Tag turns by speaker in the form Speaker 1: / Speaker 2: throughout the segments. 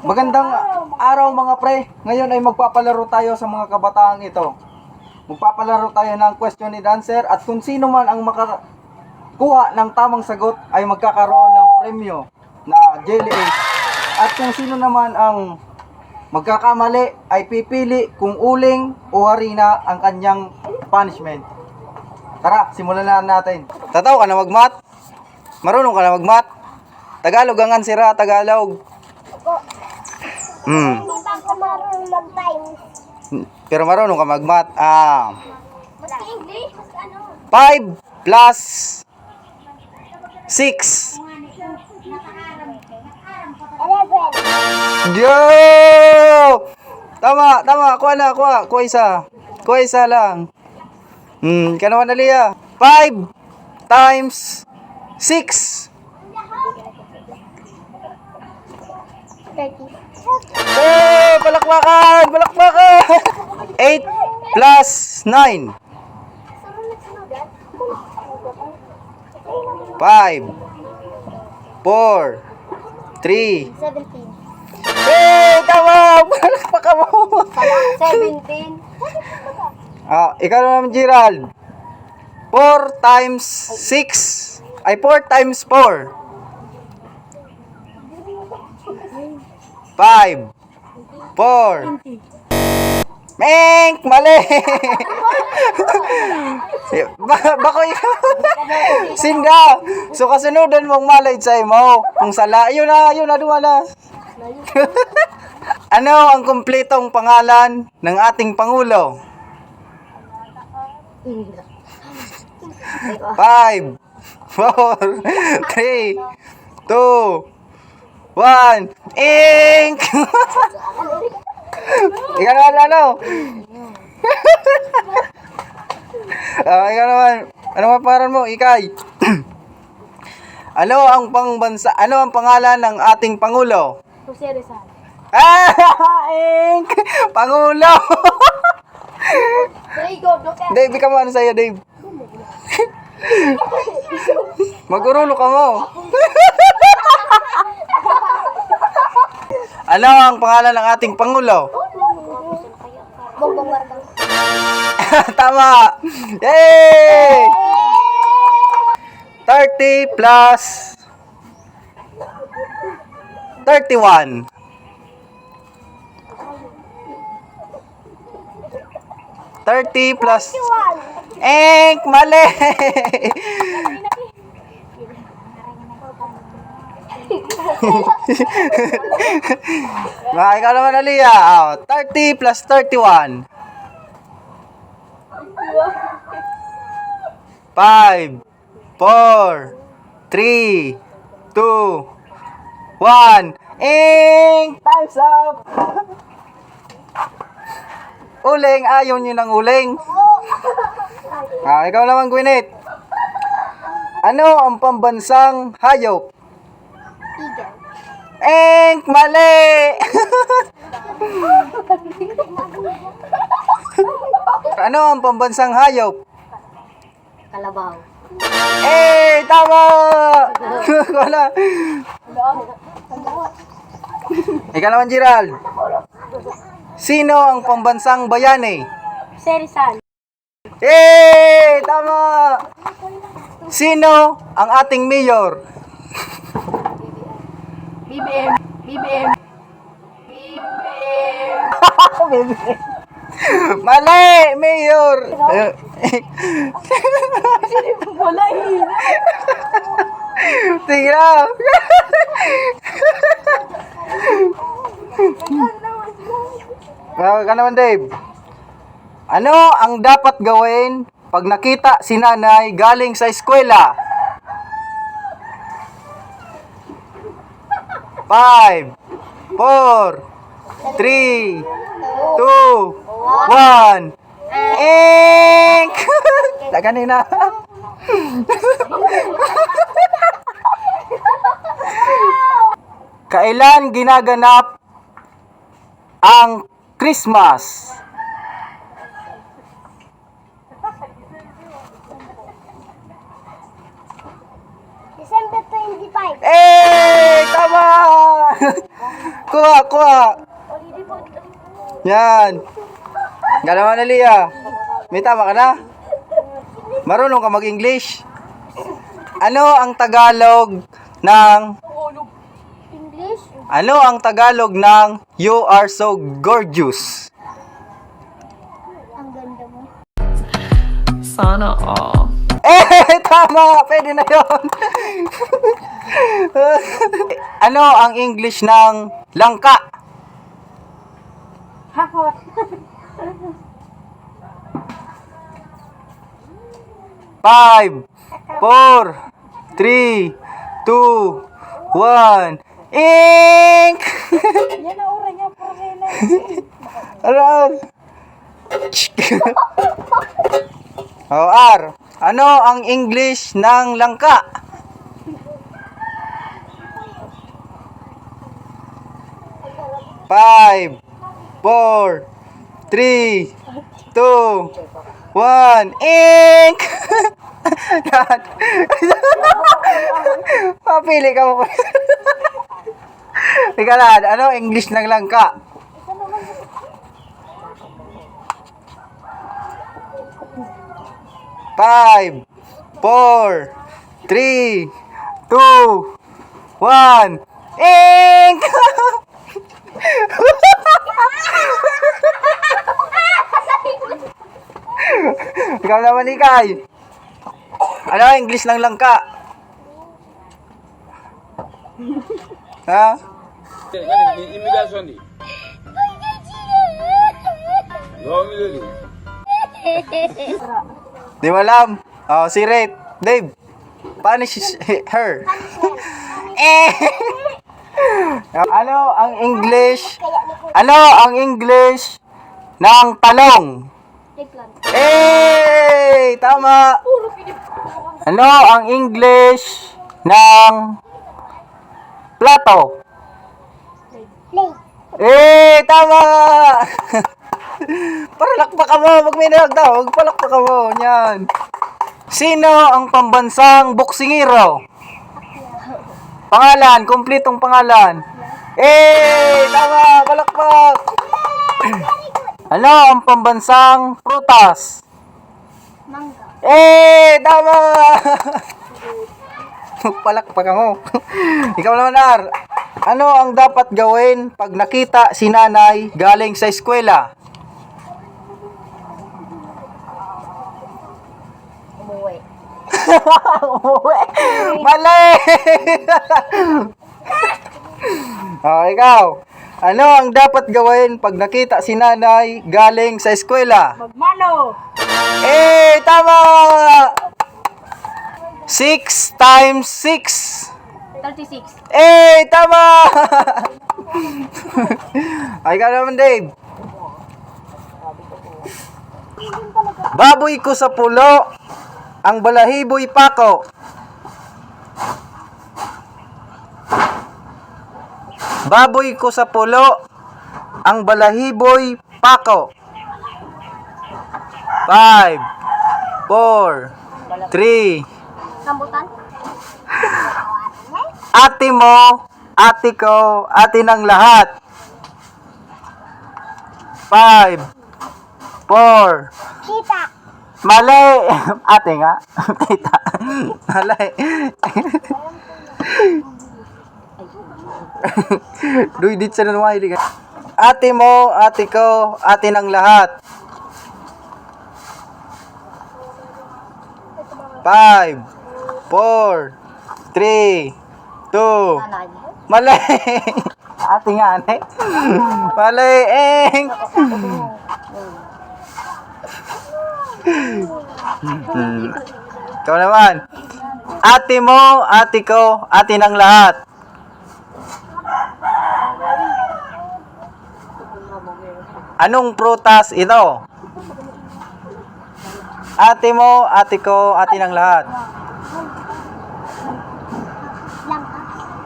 Speaker 1: Magandang araw mga pre. Ngayon ay magpapalaro tayo sa mga kabataang ito. Magpapalaro tayo ng question and answer at kung sino man ang makakuha ng tamang sagot ay magkakaroon ng premyo na Jelly Egg. At kung sino naman ang magkakamali ay pipili kung uling o harina ang kanyang punishment. Tara, simulan na natin. Tataw ka na magmat? Marunong ka na magmat? Tagalog ang ansira, Tagalog.
Speaker 2: Hindi pa ako marunong mag-time.
Speaker 1: Pero marunong ka magmat.
Speaker 2: Basta English? Ano?
Speaker 1: 5 plus 6.
Speaker 2: 11.
Speaker 1: Yo! Tama. Kuha isa. Kuha isa lang. Ka naman Alia. 5 times 6.
Speaker 2: 30.
Speaker 1: Palakpakan! 8 plus 9. 5 4 3.
Speaker 2: 17.
Speaker 1: Tama! Palakpakan mo!
Speaker 2: 17.
Speaker 1: Ikaw naman, Gerald. 4 times 6. Ay, 4 times 4. 5 4. Meng! Mali! Bako yun. Sinda! So, kasunudan mong malay sa imo. Kung sala, yun na, duwala. Ano ang kumpletong pangalan ng ating Pangulo? 5 4 3 2 1. Ink! Ikaw naman, ano? Ikaw naman. Ano ang pangalan mo? Ikay. Ano ang pangalan ng ating Pangulo?
Speaker 2: Jose Rizal.
Speaker 1: Ink! Pangulo! Dave, ikaw mo ano sa'yo, Dave? Magurulo ka mo. Ano ang pangalan ng ating Pangulo?
Speaker 2: Bongbong Marcos.
Speaker 1: Tama! Yay! 30 plus 31. 30 plus... Mali! Ikaw naman, Alia. 30 plus 31. 5 4 3 2 1. Time's up! Uling, ayaw nyo ng uling. Ikaw naman, Gwyneth. Ano ang pambansang hayop?
Speaker 2: Eagle.
Speaker 1: Mali! Ano ang pambansang hayop?
Speaker 2: Kalabaw.
Speaker 1: Tama! Wala. Ikaw naman, Gerald. Sino ang pambansang bayani?
Speaker 2: Jose Rizal.
Speaker 1: Tama! Sino ang ating mayor?
Speaker 2: BBM. BBM.
Speaker 1: Mali! Mayor!
Speaker 2: Wala hina.
Speaker 1: Tingnan! Ka naman, Dave. Ano ang dapat gawin pag nakita si nanay galing sa eskwela? 5 4 3 2 1. Kanina. Kailan ginaganap ang Christmas?
Speaker 2: December 25.
Speaker 1: Tama! Kuha, kuha. Yan. Ganawa na, Lia. May tama ka na? Marunong ka mag-English? Ano ang Tagalog ng...
Speaker 2: English?
Speaker 1: Ano ang Tagalog ng You are so gorgeous?
Speaker 2: Ang ganda mo.
Speaker 3: Sana all.
Speaker 1: Tama! Pwede na yun. Ano ang English ng langka?
Speaker 2: Hakot.
Speaker 1: 5, 4, 3, 2, 1. Ink!
Speaker 2: Yan ang ura niya, porela.
Speaker 1: Aral! Oh, R. Ano ang English ng langka? Five, 4, 3, 2, 1. Ink! Yan. Papili ka mo. Ika na, ano English ng langka? Five, 4, 3, 2, 1. Ink! Ikaw naman, Ikay. Ano ang English ng langka? Ha?
Speaker 4: Immigration di. Gawin
Speaker 1: Di mo alam. Oh, si Ray. Dave. Punish her. Eh. Ano ang English? Ano ang English ng talong?
Speaker 2: Eggplant.
Speaker 1: Eh, tama. Ano ang English ng plato?
Speaker 2: Plate.
Speaker 1: Eh, tama. Palakpak ka mo, pag may nagtawag, palakpak ka mo. Yan. Sino ang pambansang boksingero? Pangalan, kumpletong pangalan. Eh, tama, palakpak. Ano ang pambansang prutas?
Speaker 2: Mangga.
Speaker 1: Eh, tama. Palakpak ka mo. Ikaw naman, Ar. Ano ang dapat gawin pag nakita si nanay galing sa eskwela?
Speaker 2: Umuwi.
Speaker 1: Umuwi. Mali! Oh, ikaw. Ano ang dapat gawin pag nakita si nanay galing sa eskwela?
Speaker 2: Magmano.
Speaker 1: Eh, tama! 6 times 6.
Speaker 2: 36.
Speaker 1: Eh, tama! Ay, ikaw naman, Dave. Baboy ko sa pulo, ang balahiboy pako. Baboy ko sa pulo, ang balahiboy pako. 5, 4, 3.
Speaker 2: Rambutan.
Speaker 1: Ate mo, ate ko, ate ng lahat. 5, 4.
Speaker 2: Kita.
Speaker 1: Mali. Ate nga. Tita. Mali. Duydit sa nanwahili ka. Ate mo, ate ko, ate ng lahat. 5, 4, 3, 2.
Speaker 2: Nanay.
Speaker 1: Mali. Ate nga, ane. Mali. Eng. Ikaw naman. Ate mo, ate ko, ate ng lahat. Anong prutas ito? Ate mo, ate ko, ate ng lahat.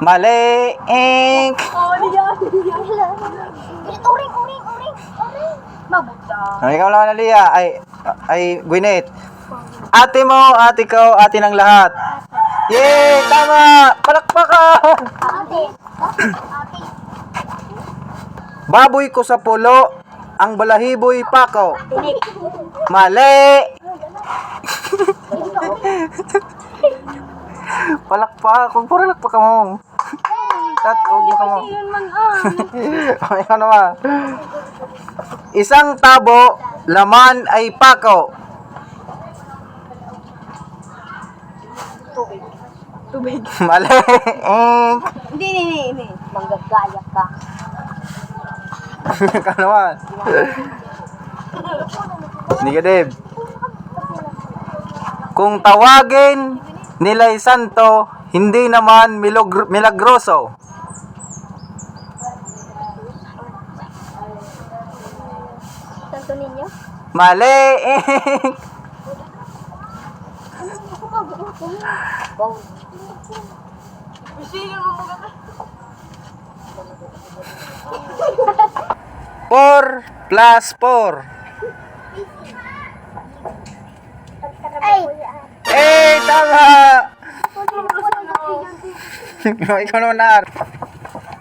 Speaker 1: Mali. Ink.
Speaker 2: Oh, niya. Uring, uring, uring, uring. Mabuta.
Speaker 1: Ikaw naman, Lia. Ay, Gwyneth. Ate mo, ate ko, ate ng lahat. Yay! Tama! Palakpakan!
Speaker 2: Ate. Ate.
Speaker 1: Baboy ko sa pulo, ang balahiboy pako.
Speaker 2: Tinik.
Speaker 1: Mali! Palakpak, kung puro lakpak ka mo. Huwag mo ka mo.
Speaker 2: Yun man ah.
Speaker 1: Ikaw naman. Isang tabo, laman ay pako.
Speaker 2: Tubig. Tubig.
Speaker 1: Mali. Ink.
Speaker 2: Hindi. Manggagaya ka.
Speaker 1: Ikaw naman. Negative. Kung tawagin nila'y santo, hindi naman milagroso.
Speaker 2: Santo ninyo?
Speaker 1: Mali. Ink.
Speaker 2: Wow.
Speaker 1: 4 plus 4.
Speaker 2: Ay!
Speaker 1: Eh, tama! Ikaw naman na.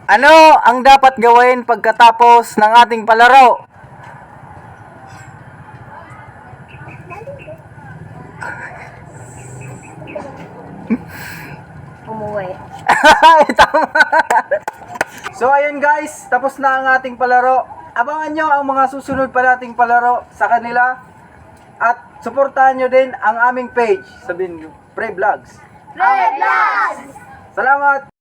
Speaker 1: Ano ang dapat gawin pagkatapos ng ating palaro?
Speaker 2: Umuwi.
Speaker 1: Ay, tama! So, ayun guys, tapos na ang ating palaro. Abangan nyo ang mga susunod pa nating palaro sa kanila. At suportahan nyo din ang aming page. Sabihin nyo, Pre Vlogs.
Speaker 2: Red Glass!
Speaker 1: Salamat!